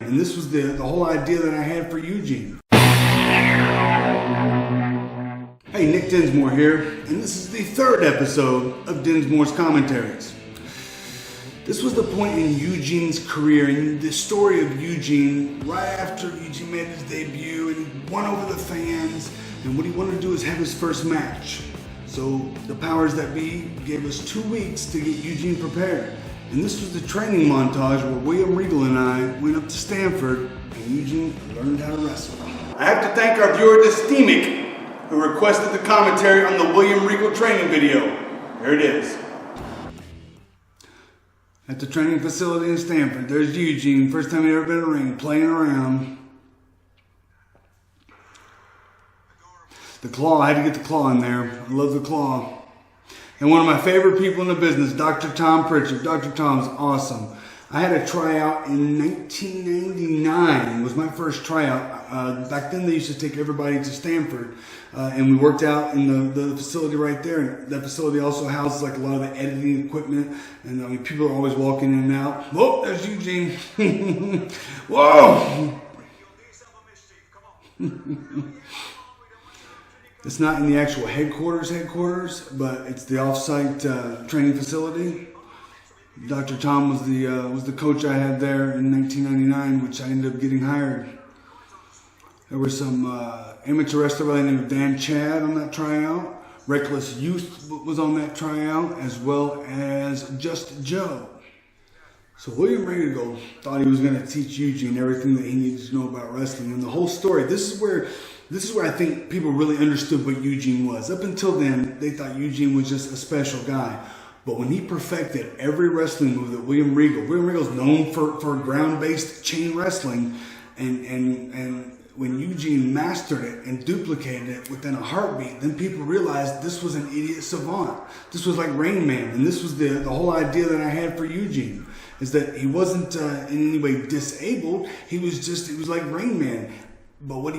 And this was the whole idea that I had for Eugene. Hey, Nick Dinsmore here, and this is the third episode of Dinsmore's Commentaries. This was the point in Eugene's career, and the story of Eugene, right after Eugene made his debut and he won over the fans, and what he wanted to do is have his first match. So the powers that be gave us 2 weeks to get Eugene prepared. And this was the training montage where William Regal and I went up to Stanford and Eugene learned how to wrestle. I have to thank our viewer Dinsmore, who requested the commentary on the William Regal training video. Here it is. At the training facility in Stanford, there's Eugene, first time he ever been in a ring, playing around. The claw, I had to get the claw in there. I love the claw. And one of my favorite people in the business, Dr. Tom Pritchard. Dr. Tom's awesome. I had a tryout in 1999. It was my first tryout. Back then they used to take everybody to Stanford. And we worked out in the facility right there. And that facility also houses like a lot of the editing equipment. And I mean, people are always walking in and out. Whoa, there's Eugene. Whoa! It's not in the actual headquarters, but it's the off-site training facility. Dr. Tom was the coach I had there in 1999, which I ended up getting hired. There were some amateur wrestler by the name of Dan Chad on that tryout. Reckless Youth was on that tryout, as well as Just Joe. So William Regal thought he was going to teach Eugene everything that he needed to know about wrestling, and the whole story. This is where I think people really understood what Eugene was. Up until then, they thought Eugene was just a special guy. But when he perfected every wrestling move that William Regal's known for ground-based chain wrestling, and when Eugene mastered it and duplicated it within a heartbeat, then people realized this was an idiot savant. This was like Rain Man, and this was the whole idea that I had for Eugene, is that he wasn't in any way disabled. He was like Rain Man. But what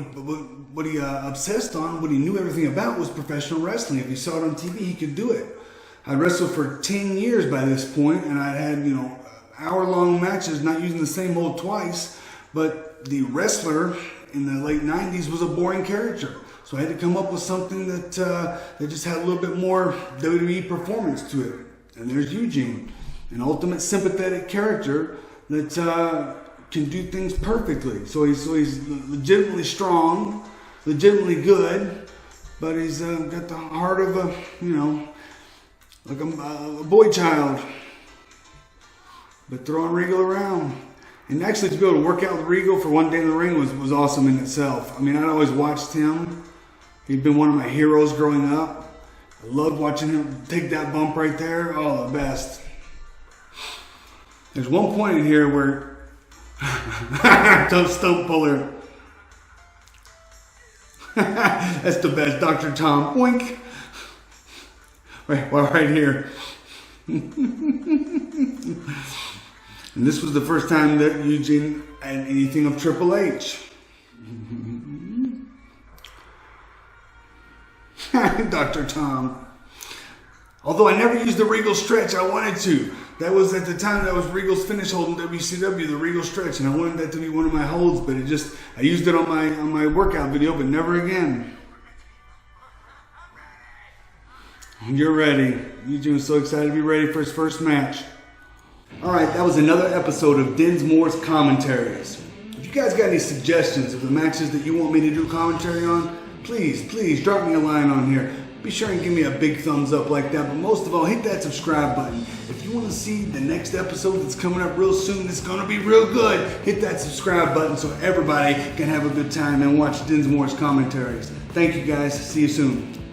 he obsessed on, what he knew everything about, was professional wrestling. If he saw it on TV, he could do it. I'd wrestled for 10 years by this point, and I'd had, hour-long matches, not using the same hold twice. But the wrestler in the late 90s was a boring character. So I had to come up with something that just had a little bit more WWE performance to it. And there's Eugene, an ultimate sympathetic character that can do things perfectly. So he's legitimately strong, legitimately good, but he's got the heart of like a boy child. But throwing Regal around. And actually to be able to work out with Regal for one day in the ring was awesome in itself. I mean, I'd always watched him. He'd been one of my heroes growing up. I loved watching him take that bump right there. Oh, the best. There's one point in here where tough stump puller. That's the best. Dr. Tom. Boink. Right here. And this was the first time that Eugene had anything of Triple H. Dr. Tom. Although I never used the Regal stretch, I wanted to. That was at the time, that was Regal's finish hold in WCW, the Regal stretch, and I wanted that to be one of my holds, but I used it on my workout video, but never again. You're ready. Eugene was so excited to be ready for his first match. Alright, that was another episode of Dinsmore's Commentaries. If you guys got any suggestions of the matches that you want me to do commentary on, please drop me a line on here. Be sure and give me a big thumbs up like that, but most of all, hit that subscribe button. If you want to see the next episode that's coming up real soon, it's going to be real good, hit that subscribe button so everybody can have a good time and watch Dinsmore's Commentaries. Thank you guys. See you soon.